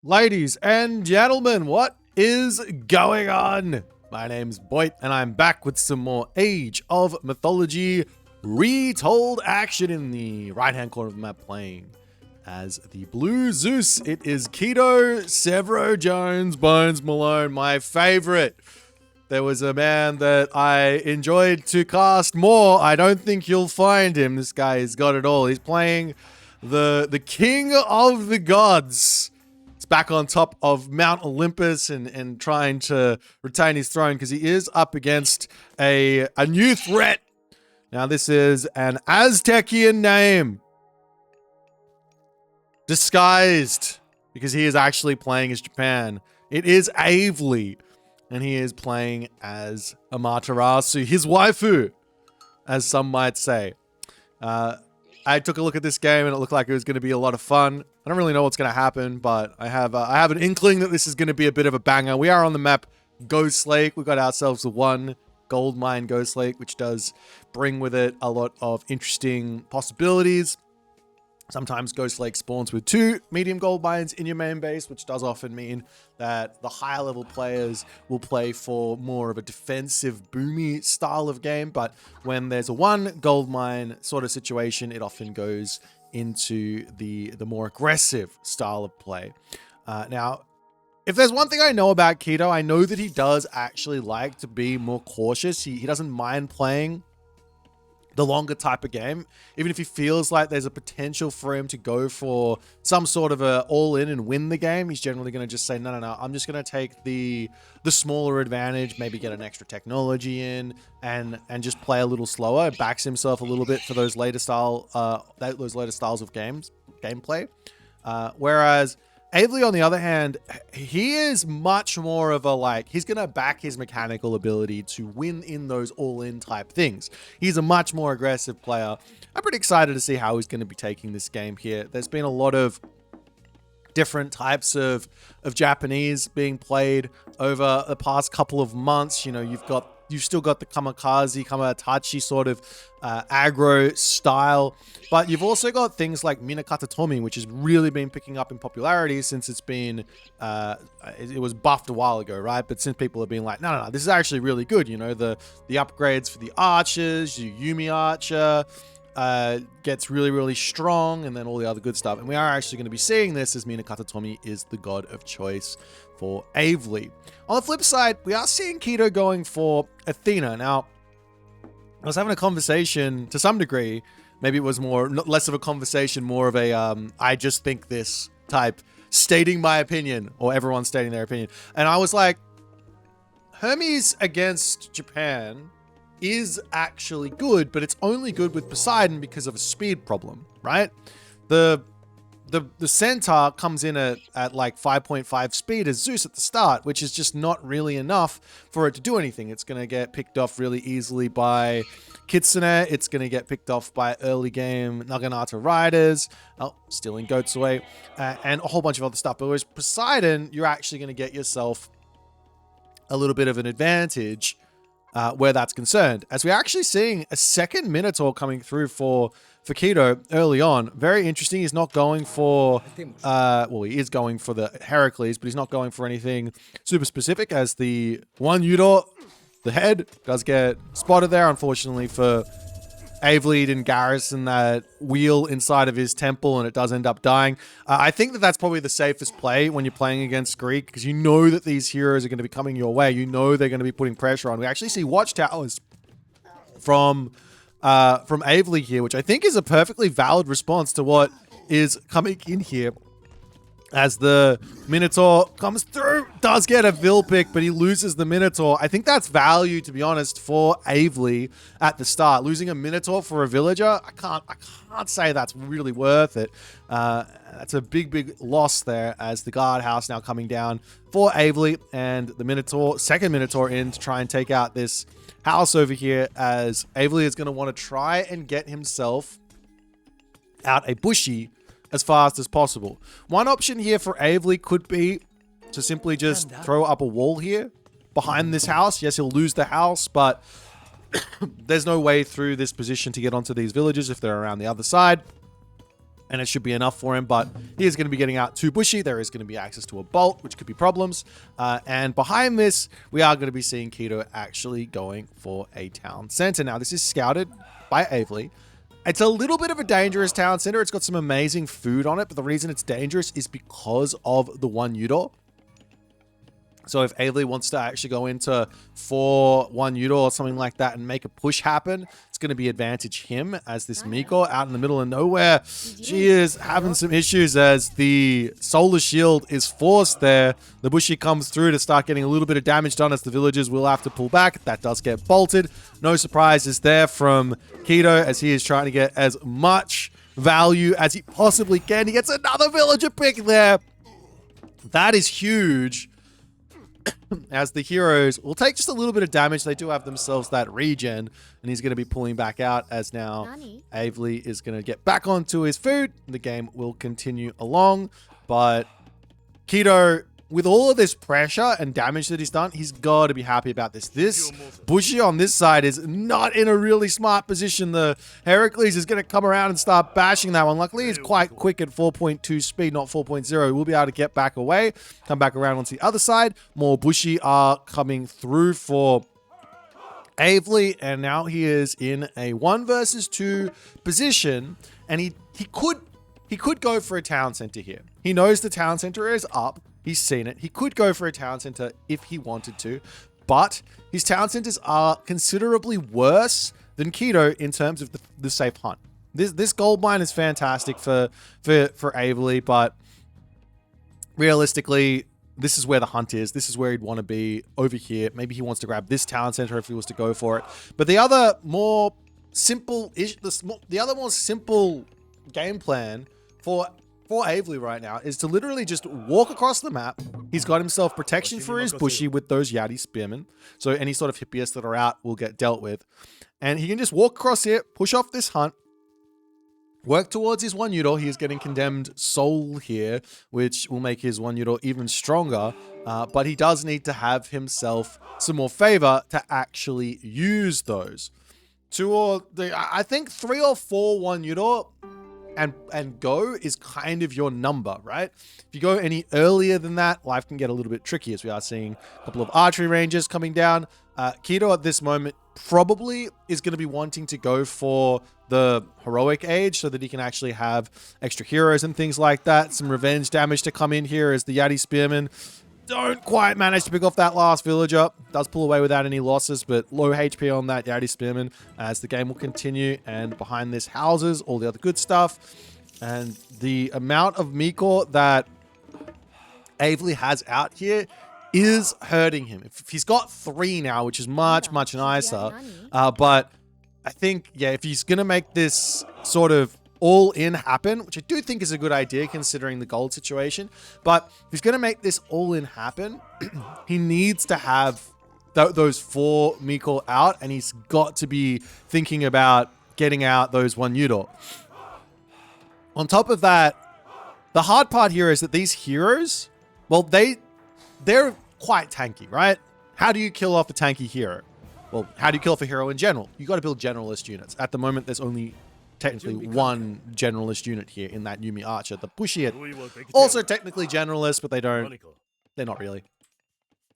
Ladies and gentlemen, what is going on? My name's Boit, and I'm back with some more Age of Mythology retold action in the right-hand corner of the map, playing as the blue Zeus. It is Keto, Severo, Jones, Bones, Malone, my favorite. There was a man that I enjoyed to cast more. I don't think you'll find him. This guy has got it all. He's playing the king of the gods. He's back on top of Mount Olympus and trying to retain his throne because he is up against a new threat. Now, this is an Aztecian name, disguised because he is actually playing as Japan. It is Avely, and he is playing as Amaterasu, his waifu, as some might say. I took a look at this game and it looked like it was going to be a lot of fun. I don't really know what's going to happen, but I have an inkling that this is going to be a bit of a banger. We are on the map Ghost Lake. We got ourselves a one gold mine Ghost Lake, which does bring with it a lot of interesting possibilities. Sometimes Ghost Lake spawns with 2 medium gold mines in your main base, which does often mean that the higher level players will play for more of a defensive, boomy style of game. But when there's a 1 gold mine sort of situation, it often goes into the more aggressive style of play. Now, if there's one thing I know about Keto, I know that he does actually like to be more cautious. He doesn't mind playing the longer type of game, even if he feels like there's a potential for him to go for some sort of a all-in and win the game. He's generally going to just say, no, I'm just going to take the smaller advantage, maybe get an extra technology in and just play a little slower. Backs himself a little bit for those later styles of gameplay. Whereas Avely, on the other hand, he is much more of a, he's going to back his mechanical ability to win in those all-in type things. He's a much more aggressive player. I'm pretty excited to see how he's going to be taking this game here. There's been a lot of different types of Japanese being played over the past couple of months. You know, you've still got the kamatachi sort of aggro style, but you've also got things like Minakata Tomi, which has really been picking up in popularity since it's been it was buffed a while ago, right? But since people have been like, no, this is actually really good. You know, the upgrades for the archers, your Yumi archer gets really strong, and then all the other good stuff. And we are actually going to be seeing this as Minakata Tomi is the god of choice for Avely. On the flip side, we are seeing Keto going for Athena. Now, I was having a conversation to some degree. Maybe it was less of a conversation, more of a I just think this type, stating my opinion, or everyone stating their opinion. And I was like, Hermes against Japan is actually good, but it's only good with Poseidon because of a speed problem, right? The centaur comes in at like 5.5 speed as Zeus at the start, which is just not really enough for it to do anything. It's going to get picked off really easily by Kitsune. It's going to get picked off by early game Naginata riders, stealing goats away, and a whole bunch of other stuff. But whereas Poseidon, you're actually going to get yourself a little bit of an advantage where that's concerned. As we're actually seeing a second Minotaur coming through for Keto early on. Very interesting. He's not going for, well, he is going for the Hercules, but he's not going for anything super specific, as the one Yudo, the head, does get spotted there. Unfortunately for Avely, he didn't garrison that wheel inside of his temple, and it does end up dying. I think that that's probably the safest play when you're playing against Greek, because you know that these heroes are going to be coming your way. You know they're going to be putting pressure on. We actually see watchtowers from Avely here, which I think is a perfectly valid response to what is coming in here. As the Minotaur comes through, does get a Vil pick, but he loses the Minotaur. I think that's value, to be honest, for Avely at the start. Losing a Minotaur for a villager, I can't say that's really worth it. That's a big loss there, as the guardhouse now coming down for Avely, and the Minotaur, second Minotaur in to try and take out this house over here, as Avely is going to want to try and get himself out a bushy as fast as possible. One option here for Avely could be to simply just throw up a wall here behind this house. Yes, he'll lose the house, but there's no way through this position to get onto these villages if they're around the other side. and it should be enough for him, but he is going to be getting out too bushy. There is going to be access to a bolt, which could be problems. And behind this, we are going to be seeing Keto actually going for a town center. Now, this is scouted by Avely. It's a little bit of a dangerous town center. It's got some amazing food on it, but the reason it's dangerous is because of the one Udor. So if Avely wants to actually go into 4-1 Udor or something like that and make a push happen, it's going to be advantage him as this Miko out in the middle of nowhere. She is having some issues as the solar shield is forced there. The Bushi comes through to start getting a little bit of damage done as the villagers will have to pull back. That does get bolted. No surprises there from Keto as he is trying to get as much value as he possibly can. He gets another villager pick there. That is huge. As the heroes will take just a little bit of damage. They do have themselves that regen, and he's going to be pulling back out as now Avely is going to get back onto his food. The game will continue along, but Keto, with all of this pressure and damage that he's done, he's got to be happy about this. This Bushi on this side is not in a really smart position. The Hercules is going to come around and start bashing that one. Luckily, he's quite quick at 4.2 speed, not 4.0. We'll be able to get back away, come back around onto the other side. More Bushi are coming through for Avely, and now he is in a 1 versus 2 position, and he could go for a town center here. He knows the town center is up. He's seen it. He could go for a town center if he wanted to, but his town centers are considerably worse than Keto in terms of the safe hunt. This gold mine is fantastic for Avely, but realistically, this is where the hunt is. This is where he'd want to be over here. Maybe he wants to grab this town center if he was to go for it. But the other more simple game plan for Avely right now is to literally just walk across the map. He's got himself protection for his Bushi with those Yati spearmen. So any sort of hippias that are out will get dealt with. And he can just walk across here, push off this hunt, work towards his 1 Udor. He is getting condemned soul here, which will make his 1 Udor even stronger. But he does need to have himself some more favor to actually use those. I think 3 or 4 1 Udor and go is kind of your number, right? If you go any earlier than that, life can get a little bit tricky as we are seeing a couple of archery ranges coming down. Keto at this moment probably is going to be wanting to go for the heroic age so that he can actually have extra heroes and things like that. Some revenge damage to come in here as the Yati Spearmen don't quite manage to pick off that last villager. Does pull away without any losses, but low HP on that Yati Spearman as the game will continue. And behind this houses all the other good stuff. And the amount of Miko that Avely has out here is hurting him. If he's got 3 now, which is much nicer. But I think, yeah, if he's going to make this sort of all-in happen, which I do think is a good idea considering the gold situation, but if he's going to make this all-in happen, he needs to have those 4 Miko out, and he's got to be thinking about getting out those 1 Udor. On top of that, the hard part here is that these heroes, well, they're quite tanky, right? How do you kill off a tanky hero? Well, how do you kill off a hero in general? You got to build generalist units. At the moment, there's only technically 1 generalist unit here in that Yumi Archer. The Bushi also technically generalist, but they're not really.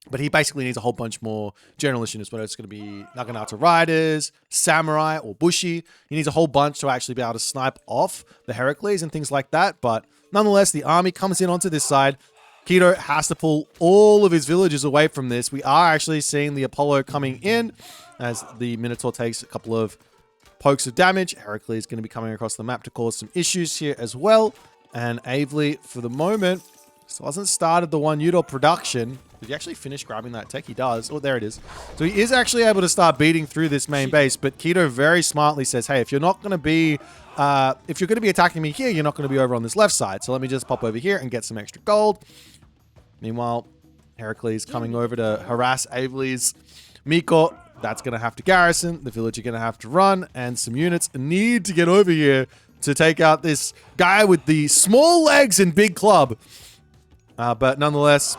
But he basically needs a whole bunch more generalist units, whether it's going to be Naginata Riders, Samurai, or Bushi. He needs a whole bunch to actually be able to snipe off the Hercules and things like that. But nonetheless, the army comes in onto this side. Keto has to pull all of his villagers away from this. We are actually seeing the Apollo coming in as the Minotaur takes a couple of pokes of damage. Hercules is going to be coming across the map to cause some issues here as well. And Avely, for the moment, still hasn't started the 1 Udor production. Did he actually finish grabbing that tech? He does. Oh, there it is. So he is actually able to start beating through this main base. But Keto very smartly says, hey, if you're not going to be attacking me here, you're not going to be over on this left side. So let me just pop over here and get some extra gold. Meanwhile, Hercules coming over to harass Avely's Miko. That's going to have to garrison. The village are going to have to run. And some units need to get over here to take out this guy with the small legs and big club. But nonetheless,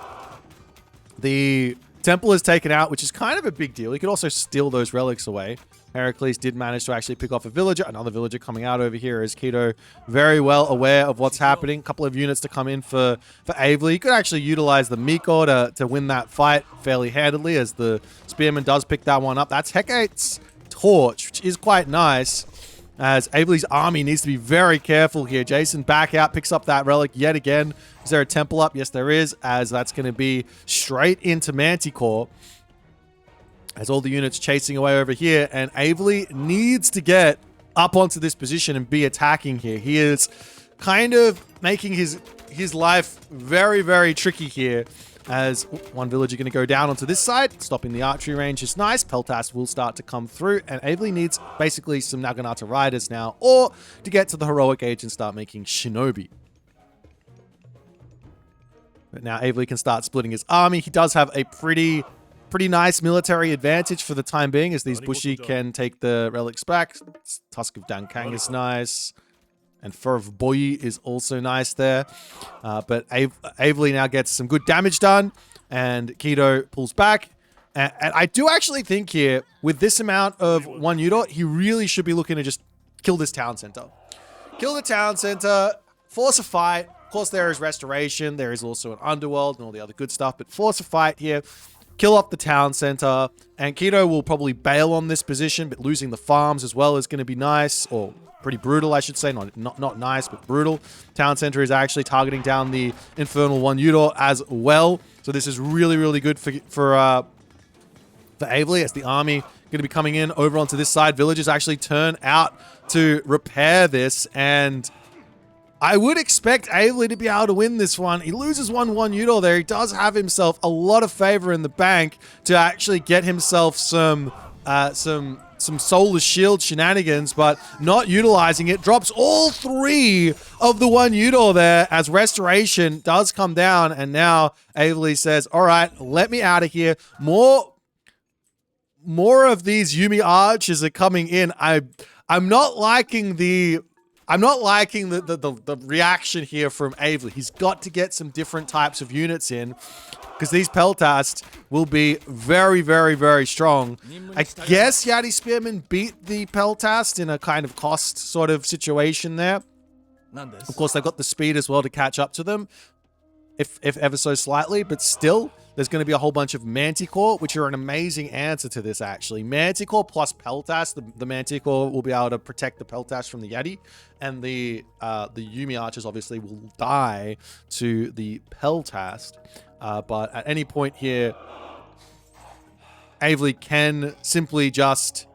the temple is taken out, which is kind of a big deal. He could also steal those relics away. Hercules did manage to actually pick off a villager. Another villager coming out over here as Keto very well aware of what's happening. A couple of units to come in for Avely. He could actually utilize the Miko to win that fight fairly handily as the Spearman does pick that one up. That's Hecate's torch, which is quite nice, as Avely's army needs to be very careful here. Jason back out, picks up that relic yet again. Is there a temple up? Yes, there is, as that's going to be straight into Manticore. As all the units chasing away over here, and Avely needs to get up onto this position and be attacking here. He is kind of making his life very, very tricky here, as one villager going to go down onto this side. Stopping the archery range is nice. Peltas will start to come through, and Avely needs basically some Naginata riders now, or to get to the heroic age and start making shinobi. But now Avely can start splitting his army. He does have a pretty nice military advantage for the time being, as these Bushi can take the relics back. Tusk of Dankang is nice. And Fur of Boit is also nice there. But Avely now gets some good damage done. And Keto pulls back. And I do actually think here, with this amount of one Udot, he really should be looking to just kill this town center. Kill the town center, force a fight. Of course, there is restoration. There is also an underworld and all the other good stuff. But force a fight here. Kill up the town center. And Keto will probably bail on this position, but losing the farms as well is going to be nice. Or pretty brutal, I should say. Not nice, but brutal. Town center is actually targeting down the Infernal One Udor as well. So this is really, really good for Avely, as the army going to be coming in over onto this side. Villagers actually turn out to repair this, and I would expect Avely to be able to win this one. He loses 1-1 Udor there. He does have himself a lot of favor in the bank to actually get himself some Solar Shield shenanigans, but not utilizing it. Drops all 3 of the 1 Udor there, as restoration does come down, and now Avely says, all right, let me out of here. More of these Yumi archers are coming in. I'm not liking the reaction here from Avely. He's got to get some different types of units in, because these Peltast will be very, very, very strong. I guess Yadi Spearman beat the Peltast in a kind of cost sort of situation there. Of course, they've got the speed as well to catch up to them, if ever so slightly, but still, there's going to be a whole bunch of Manticore, which are an amazing answer to this, actually. Manticore plus Peltast. The Manticore will be able to protect the Peltast from the Yeti, and the Yumi archers obviously will die to the Peltast. But at any point here, Avely can simply just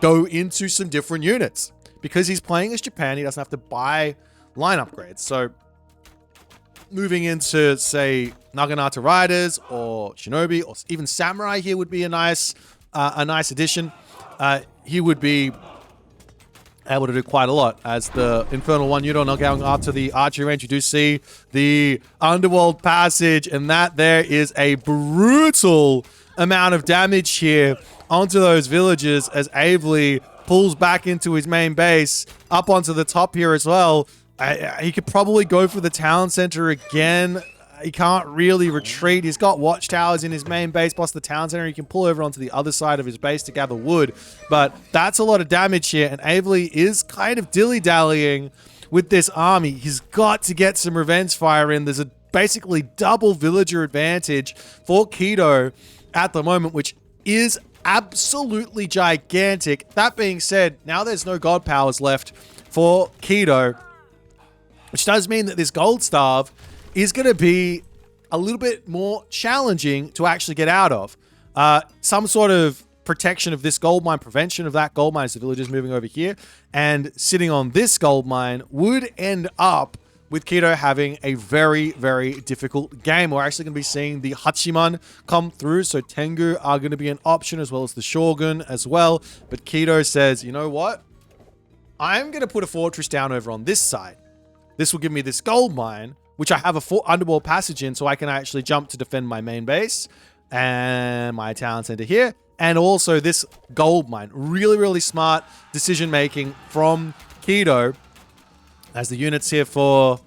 go into some different units. Because he's playing as Japan, he doesn't have to buy line upgrades. So moving into, say, Naginata Riders or Shinobi or even Samurai here would be a nice addition. He would be able to do quite a lot, as the Infernal One Udon not going after the archery range. You do see the Underworld Passage, and that there is a brutal amount of damage here onto those villagers, as Avely pulls back into his main base, up onto the top here as well. He could probably go for the town center again. He can't really retreat. He's got watchtowers in his main base plus the town center. He can pull over onto the other side of his base to gather wood. But that's a lot of damage here, and Avely is kind of dilly-dallying with this army. He's got to get some revenge fire in. There's a basically double villager advantage for Keto at the moment, which is absolutely gigantic. That being said, now there's no god powers left for Keto, which does mean that this gold starve is going to be a little bit more challenging to actually get out of. Some sort of protection of this gold mine, prevention of that gold mine as the villagers moving over here, and sitting on this gold mine would end up with Keto having a very, very difficult game. We're actually going to be seeing the Hachiman come through, so Tengu are going to be an option, as well as the Shogun as well. But Keto says, you know what? I'm going to put a fortress down over on this side. This will give me this gold mine, which I have a underworld passage in, so I can actually jump to defend my main base and my town center here. And also this gold mine. Really, really smart decision-making from Keto, as the units here for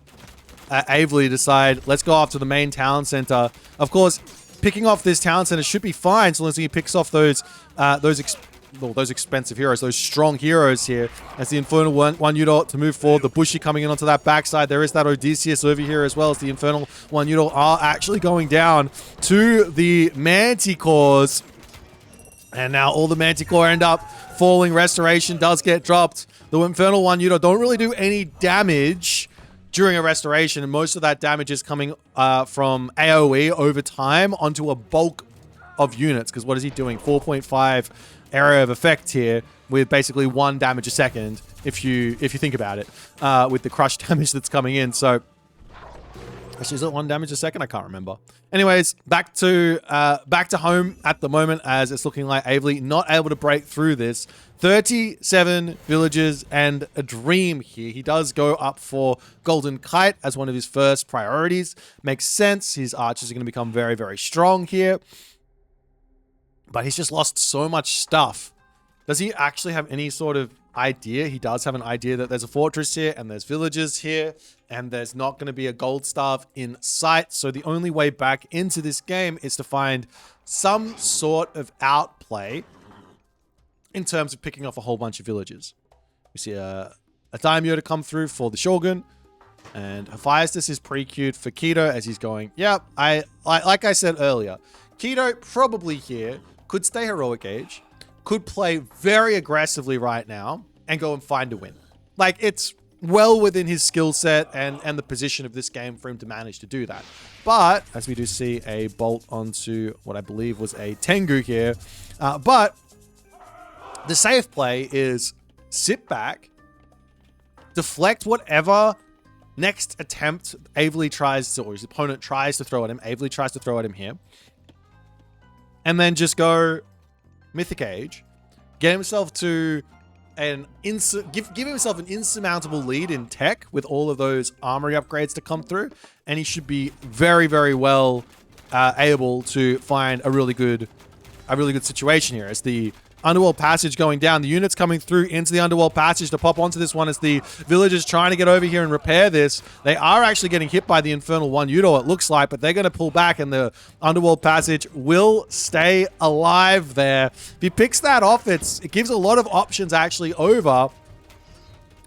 Avely decide, let's go after the main town center. Of course, picking off this town center should be fine, so long as he picks off those well, those expensive heroes, those strong heroes here. As the Infernal one unit to move forward, the Bushi coming in onto that backside. There is that Odysseus over here as well, as the Infernal one unit are actually going down to the Manticores. And now all the Manticore end up falling. Restoration does get dropped. The Infernal one unit don't really do any damage during a restoration, and most of that damage is coming from AoE over time onto a bulk of units, because what is he doing? 4.5 area of effect here with basically 1 damage a second, if you think about it, with the crush damage that's coming in. So actually, is it 1 damage a second? I can't remember. Anyways, back to home at the moment, as it's looking like Avely not able to break through this. 37 villages and a dream here. He does go up for Golden Kite as one of his first priorities. Makes sense. His archers are going to become very, very strong here. But he's just lost so much stuff. Does he actually have any sort of idea? He does have an idea that there's a fortress here and there's villages here and there's not going to be a gold staff in sight. So the only way back into this game is to find some sort of outplay in terms of picking off a whole bunch of villages. We see a daimyo to come through for the Shogun, and Hephaestus is pre-queued for Kido as he's going, yeah, like I said earlier, Kido probably here could stay heroic age, could play very aggressively right now and go and find a win. Like, it's well within his skill set and the position of this game for him to manage to do that. But as we do see a bolt onto what I believe was a Tengu here, but the safe play is sit back, deflect whatever next attempt Avely tries to, or his opponent tries to throw at him. Avely tries to throw at him here. And then just go Mythic Age, get himself to give himself an insurmountable lead in tech with all of those armory upgrades to come through, and he should be very, very well able to find a really good situation here. As the Underworld Passage going down, the units coming through into the Underworld Passage to pop onto this one as the villagers trying to get over here and repair this. They are actually getting hit by the Infernal One Udo, it looks like, but they're going to pull back and the Underworld Passage will stay alive there. If he picks that off, it gives a lot of options actually over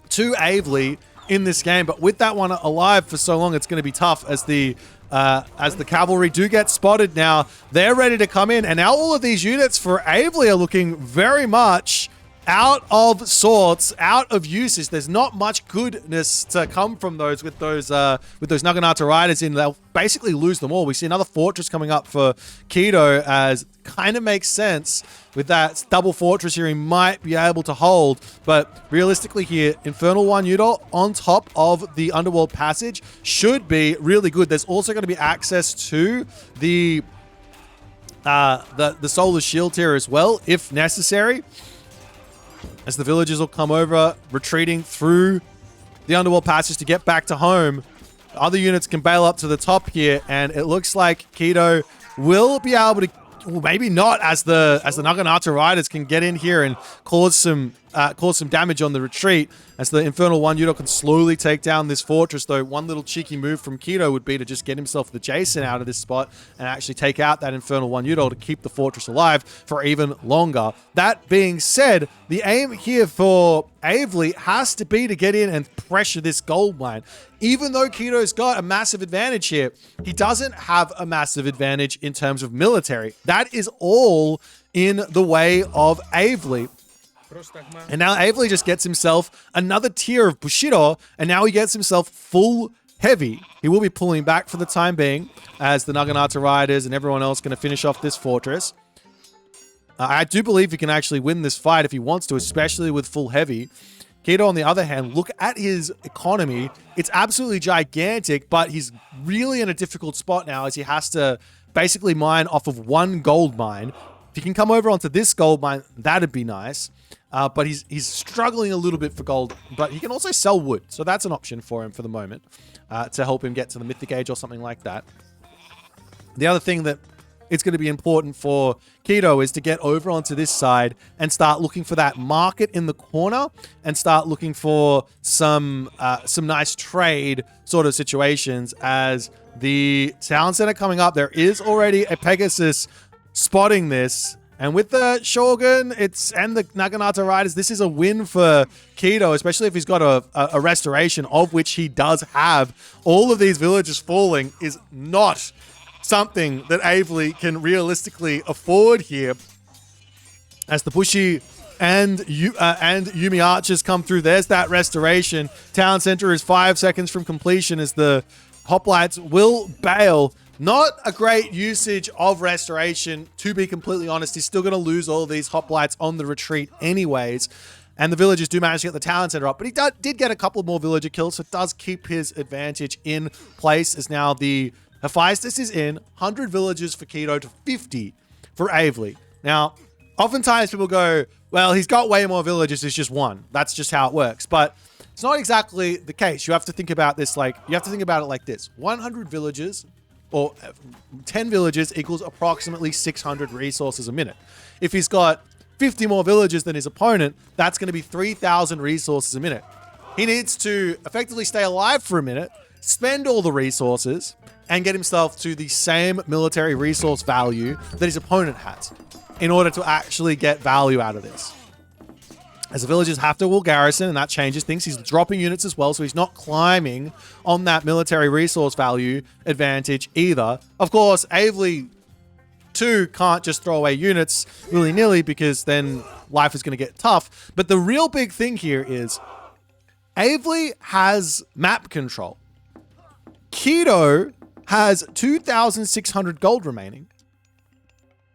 to Avely in this game, but with that one alive for so long, it's going to be tough as the cavalry do get spotted now. They're ready to come in, and now all of these units for Avely are looking very much out of sorts, out of usage. There's not much goodness to come from those with those Naginata riders in. They'll basically lose them all. We see another fortress coming up for Kido, as kind of makes sense with that double fortress here he might be able to hold. But realistically here, Infernal One Udol on top of the Underworld Passage should be really good. There's also going to be access to the Solar Shield here as well, if necessary, as the villagers will come over, retreating through the Underworld Passage to get back to home. Other units can bail up to the top here, and it looks like Kido will be able to, well, maybe not, as the Naginata riders can get in here and cause some damage on the retreat, as the Infernal One Udo can slowly take down this fortress. Though one little cheeky move from Kido would be to just get himself the Jason out of this spot and actually take out that Infernal One Udo to keep the fortress alive for even longer. That being said, the aim here for Avely has to be to get in and pressure this gold mine. Even though Kido's got a massive advantage here, he doesn't have a massive advantage in terms of military. That is all in the way of Avely. And now Avely just gets himself another tier of Bushido, and now he gets himself full heavy. He will be pulling back for the time being, as the Naginata riders and everyone else going to finish off this fortress. I do believe he can actually win this fight if he wants to, especially with full heavy. Kido, on the other hand, look at his economy. It's absolutely gigantic, but he's really in a difficult spot now, as he has to basically mine off of one gold mine. If he can come over onto this gold mine, that'd be nice. But he's struggling a little bit for gold, but he can also sell wood. So that's an option for him for the moment, to help him get to the Mythic Age or something like that. The other thing that it's going to be important for Kido is to get over onto this side and start looking for that market in the corner and start looking for some nice trade sort of situations. As the town center coming up, there is already a Pegasus spotting this, And with the Shogun and the Naginata Riders, this is a win for Kido, especially if he's got a restoration, of which he does have. All of these villages falling is not something that Avely can realistically afford here. As the Bushi and Yumi Archers come through, there's that restoration. Town Center is 5 seconds from completion as the Hoplites will bail. Not a great usage of restoration, to be completely honest. He's still going to lose all these Hoplites on the retreat anyways. And the villagers do manage to get the town center up. But he did get a couple more villager kills, so it does keep his advantage in place. As now the Hephaestus is in. 100 villagers for Kido to 50 for Avely. Now, oftentimes people go, well, he's got way more villagers, it's just one. That's just how it works. But it's not exactly the case. You have to think about this like this. 100 villagers or 10 villages equals approximately 600 resources a minute. If he's got 50 more villages than his opponent, that's going to be 3,000 resources a minute. He needs to effectively stay alive for a minute, spend all the resources, and get himself to the same military resource value that his opponent has in order to actually get value out of this. As the villagers have to will garrison, and that changes things. He's dropping units as well, so he's not climbing on that military resource value advantage either. Of course, Avely too can't just throw away units willy-nilly because then life is going to get tough. But the real big thing here is Avely has map control. Kido has 2,600 gold remaining.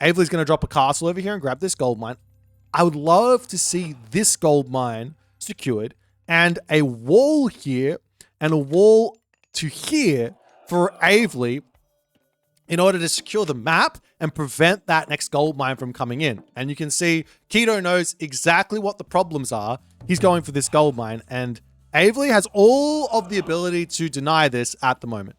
Avely's going to drop a castle over here and grab this gold mine. I would love to see this gold mine secured and a wall here and a wall to here for Avely in order to secure the map and prevent that next gold mine from coming in. And you can see Kido knows exactly what the problems are. He's going for this gold mine, and Avely has all of the ability to deny this at the moment.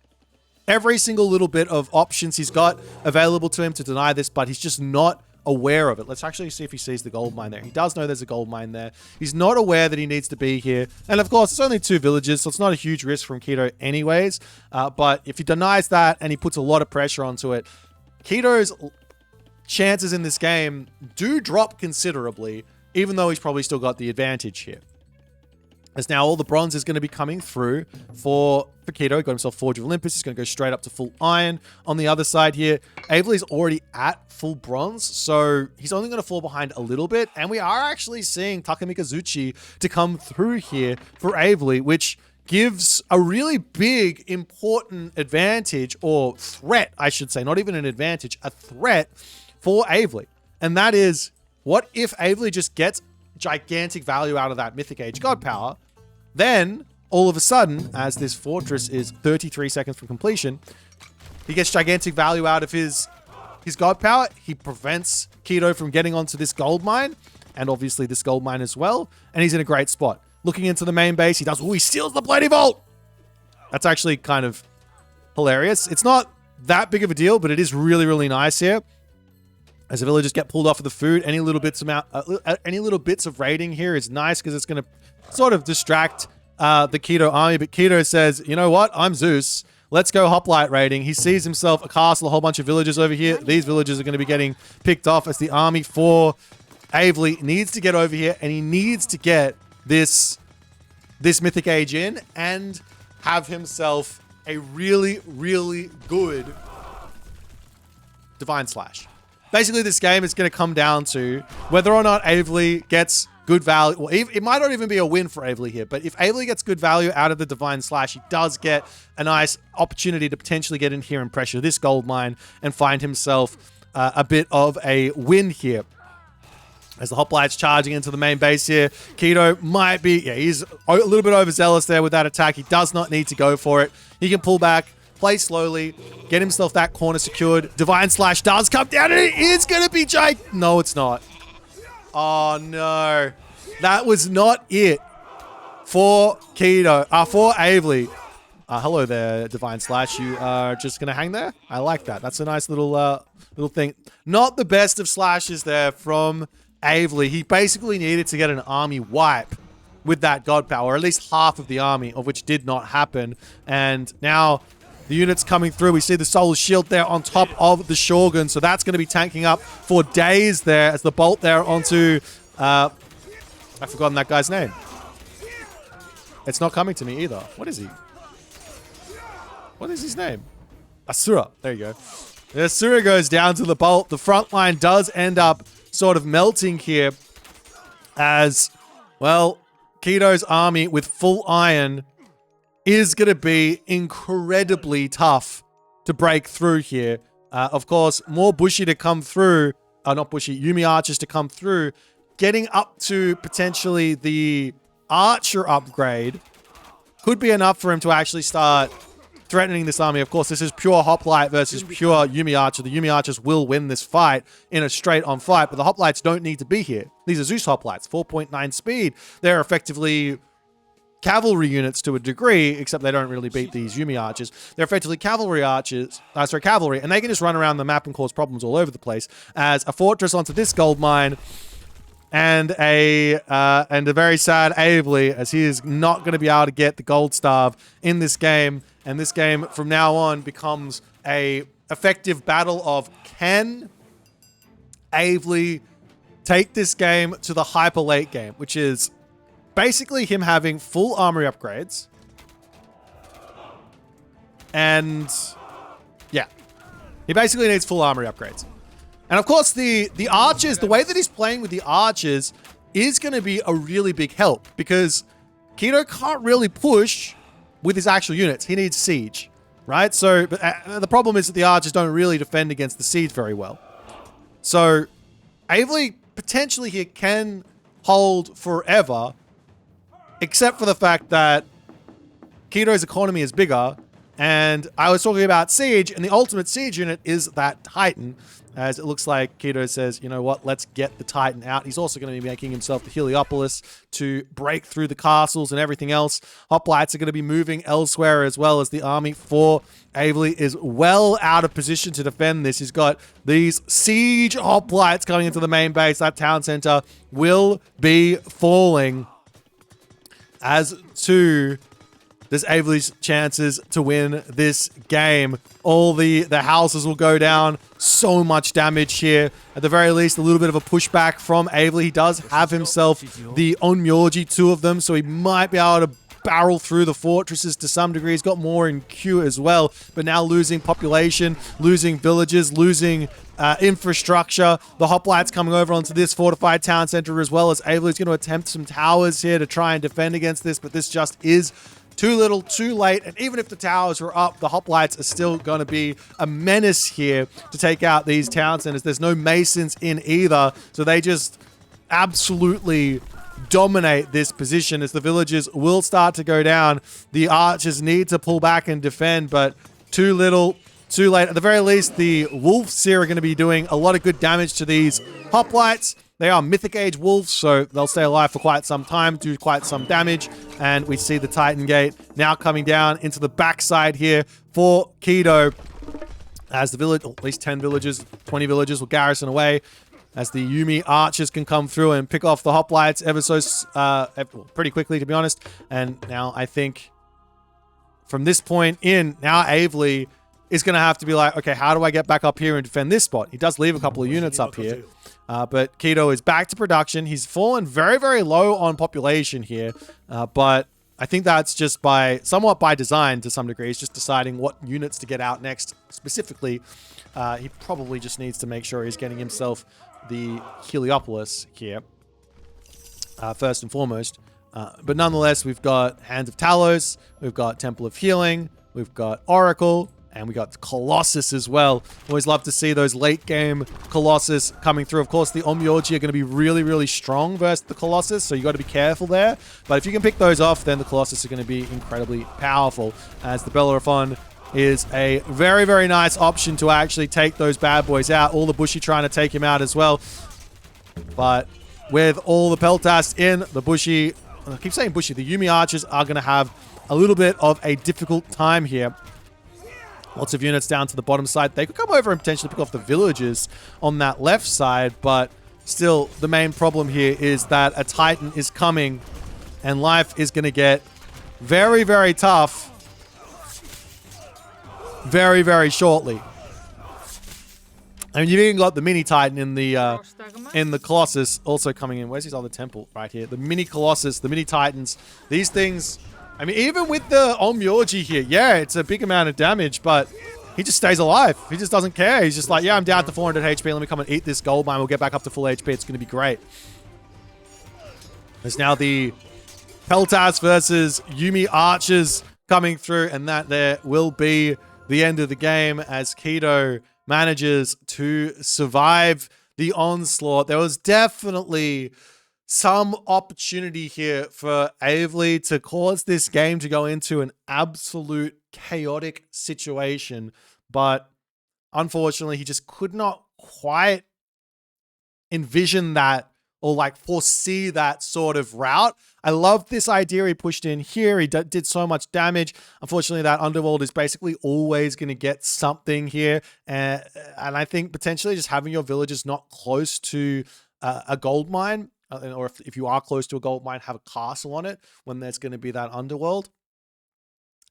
Every single little bit of options he's got available to him to deny this, but he's just not aware of it. Let's actually see if he sees the gold mine there. He does know there's a gold mine there. He's not aware that he needs to be here. And of course, it's only 2 villages, so it's not a huge risk from Kido anyways. But if he denies that and he puts a lot of pressure onto it, Kido's chances in this game do drop considerably, even though he's probably still got the advantage here. As now all the bronze is going to be coming through for Kido. He got himself Forge of Olympus. He's going to go straight up to full iron. On the other side here, Avely's already at full bronze, so he's only going to fall behind a little bit. And we are actually seeing Takamikazuchi to come through here for Avely, which gives a really big, important advantage, or threat, I should say. Not even an advantage, a threat for Avely. And that is, what if Avely just gets gigantic value out of that Mythic Age God Power? Then, all of a sudden, as this fortress is 33 seconds from completion, he gets gigantic value out of his God Power. He prevents Kido from getting onto this gold mine, and obviously this gold mine as well, and he's in a great spot. Looking into the main base, he steals the Bloody Vault! That's actually kind of hilarious. It's not that big of a deal, but it is really, really nice here. As the villagers get pulled off of the food, any little bits of raiding here is nice because it's going to sort of distract the Kido army. But Kido says, you know what? I'm Zeus. Let's go hoplite raiding. He sees himself a castle, a whole bunch of villagers over here. These villagers are going to be getting picked off as the army for Avely needs to get over here, and he needs to get this Mythic Age in and have himself a really, really good Divine Slash. Basically, this game is going to come down to whether or not Avely gets good value. Well, it might not even be a win for Avely here, but if Avely gets good value out of the Divine Slash, he does get a nice opportunity to potentially get in here and pressure this gold mine and find himself a bit of a win here. As the hoplites charging into the main base here, Kido might be, he's a little bit overzealous there with that attack. He does not need to go for it. He can pull back, play slowly, get himself that corner secured. Divine Slash does come down, and it is going to be No, it's not. Oh, no. That was not it for Kido, for Avely. Hello there, Divine Slash. You are just going to hang there? I like that. That's a nice little thing. Not the best of slashes there from Avely. He basically needed to get an army wipe with that God Power, or at least half of the army, of which did not happen. And now the units coming through. We see the Solar Shield there on top of the Shogun, so that's going to be tanking up for days there as the bolt there onto... I've forgotten that guy's name. It's not coming to me either. What is he? What is his name? Asura. There you go. Asura goes down to the bolt. The front line does end up sort of melting here as, well, Keto's army with full iron is going to be incredibly tough to break through here. Of course, more Bushi to come through. Not Bushi, Yumi archers to come through. Getting up to potentially the archer upgrade could be enough for him to actually start threatening this army. Of course, this is pure hoplite versus pure Yumi archer. The Yumi archers will win this fight in a straight-on fight, but the hoplites don't need to be here. These are Zeus hoplites, 4.9 speed. They're effectively cavalry units to a degree, except they don't really beat these Yumi archers. They're effectively cavalry archers, cavalry, and they can just run around the map and cause problems all over the place. As a fortress onto this gold mine, and a very sad Avely, as he is not going to be able to get the gold starve in this game. And this game from now on becomes a effective battle of, can Avely take this game to the hyper late game, which is basically him having full armory upgrades. And yeah, he basically needs full armory upgrades. And of course, the archers, the way that he's playing with the archers is going to be a really big help, because Keto can't really push with his actual units. He needs siege, right? So the problem is that the archers don't really defend against the siege very well. So Avely potentially here can hold forever, except for the fact that Keto's economy is bigger. And I was talking about siege, and the ultimate siege unit is that Titan, as it looks like Keto says, you know what, let's get the Titan out. He's also going to be making himself the Heliopolis to break through the castles and everything else. Hoplites are going to be moving elsewhere, as well as the army for Avely is well out of position to defend this. He's got these siege hoplites coming into the main base. That town center will be falling. As to this Avely's chances to win this game. All the houses will go down. So much damage here. At the very least, a little bit of a pushback from Avely. He does have himself the Onmyoji, 2 of them, so he might be able to barrel through the fortresses to some degree. He's got more in queue as well, but now losing population, losing villages, losing infrastructure. The hoplites coming over onto this fortified town center, as well as Avely's going to attempt some towers here to try and defend against this, but this just is too little, too late. And even if the towers were up, the hoplites are still going to be a menace here to take out these town centers. There's no masons in either, so they just absolutely dominate this position. As the villages will start to go down, the archers need to pull back and defend, but too little, too late. At the very least, the wolves here are going to be doing a lot of good damage to these hoplites. They are mythic age wolves, so they'll stay alive for quite some time, do quite some damage. And we see the Titan Gate now coming down into the backside here for Keto, as the village, at least 10 villages, 20 villages will garrison away, as the Yumi archers can come through and pick off the hoplites ever so pretty quickly, to be honest. And now I think from this point in, now Avely is going to have to be like, okay, how do I get back up here and defend this spot? He does leave a couple of units up here, but Keto is back to production. He's fallen very, very low on population here, but I think that's just somewhat by design to some degree. He's just deciding what units to get out next specifically. He probably just needs to make sure he's getting himself the Heliopolis here, first and foremost. But nonetheless, we've got Hands of Talos, we've got Temple of Healing, we've got Oracle, and we got Colossus as well. Always love to see those late game Colossus coming through. Of course, the Onmyoji are going to be really, really strong versus the Colossus, so you got to be careful there. But if you can pick those off, then the Colossus are going to be incredibly powerful, as the Bellerophon is a very, very nice option to actually take those bad boys out. All the Bushi trying to take him out as well. But with all the Peltas in, the Bushi, I keep saying Bushi, the Yumi archers are going to have a little bit of a difficult time here. Lots of units down to the bottom side. They could come over and potentially pick off the villages on that left side, but still, the main problem here is that a Titan is coming, and life is going to get very, very tough very, very shortly. And you've even got the mini Titan in the Colossus also coming in. Where's his other temple? Right here. The mini Colossus, the mini Titans. These things, I mean, even with the Onmyoji here, yeah, it's a big amount of damage, but he just stays alive. He just doesn't care. He's just like, yeah, I'm down to 400 HP. Let me come and eat this gold mine. We'll get back up to full HP. It's going to be great. There's now the Peltas versus Yumi archers coming through, and that there will be the end of the game as Keto manages to survive the onslaught. There was definitely some opportunity here for Avely to cause this game to go into an absolute chaotic situation, but unfortunately he just could not quite envision that or like foresee that sort of route. I love this idea he pushed in here. He did so much damage. Unfortunately, that underworld is basically always going to get something here. And I think potentially just having your villagers not close to a gold mine, or if you are close to a gold mine, have a castle on it when there's going to be that underworld,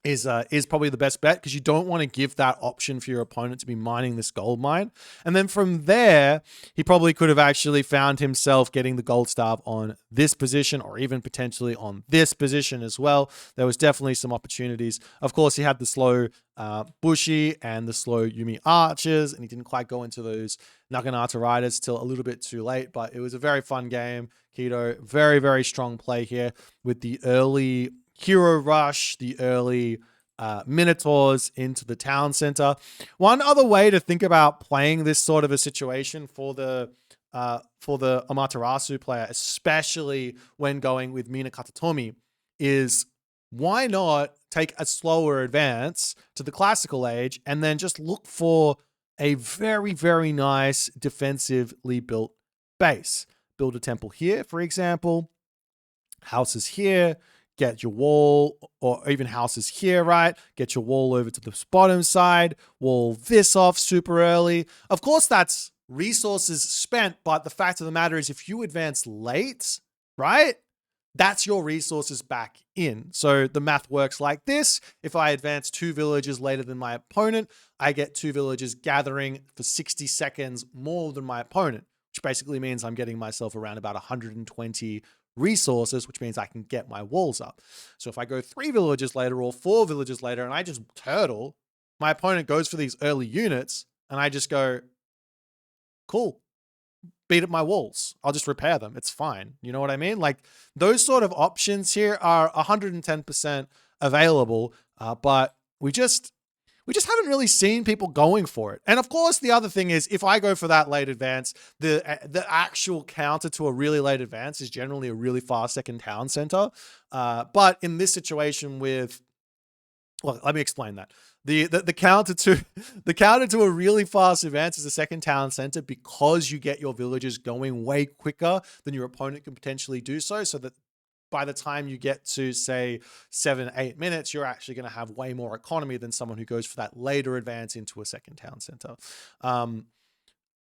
is probably the best bet, because you don't want to give that option for your opponent to be mining this gold mine. And then from there, he probably could have actually found himself getting the gold staff on this position, or even potentially on this position as well. There was definitely some opportunities. Of course, he had the slow Bushi and the slow Yumi archers, and he didn't quite go into those Naginata riders till a little bit too late, but it was a very fun game. Keto, very, very strong play here with the early hero rush, the early minotaurs into the town center. One other way to think about playing this sort of a situation for the Amaterasu player, especially when going with Mina Katatomi, is why not take a slower advance to the classical age and then just look for a very, very nice defensively built base. Build a temple here, for example, houses here, get your wall, or even houses here, right? Get your wall over to the bottom side, wall this off super early. Of course, that's resources spent, but the fact of the matter is if you advance late, right? That's your resources back in. So the math works like this. If I advance 2 villages later than my opponent, I get 2 villages gathering for 60 seconds more than my opponent, which basically means I'm getting myself around about 120 resources, which means I can get my walls up. So if I go 3 villages later or 4 villages later and I just turtle, my opponent goes for these early units and I just go, cool, beat up my walls. I'll just repair them. It's fine. You know what I mean? Like, those sort of options here are 110% available, but we just haven't really seen people going for it. And of course, the other thing is, if I go for that late advance, the actual counter to a really late advance is generally a really fast second town center. But in this situation with, well, let me explain that. The counter to a really fast advance is a second town center, because you get your villagers going way quicker than your opponent can potentially do so that by the time you get to, say, 7-8 minutes, you're actually going to have way more economy than someone who goes for that later advance into a second town center.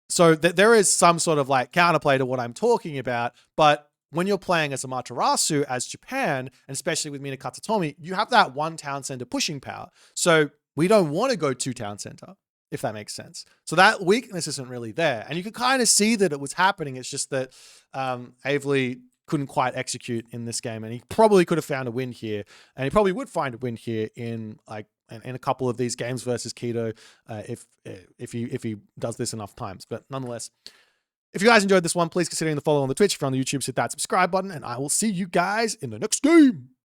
So there is some sort of like counterplay to what I'm talking about, but when you're playing as Amaterasu, as Japan, and especially with Mina Katatomi, you have that 1 town center pushing power. So we don't want to go 2 town center, if that makes sense. So that weakness isn't really there. And you can kind of see that it was happening. It's just that Avely couldn't quite execute in this game, and he probably could have found a win here, and he probably would find a win here in a couple of these games versus Keto if he does this enough times. But nonetheless, if you guys enjoyed this one, please consider the follow on the Twitch. If you're on the YouTube, hit that subscribe button, and I will see you guys in the next game.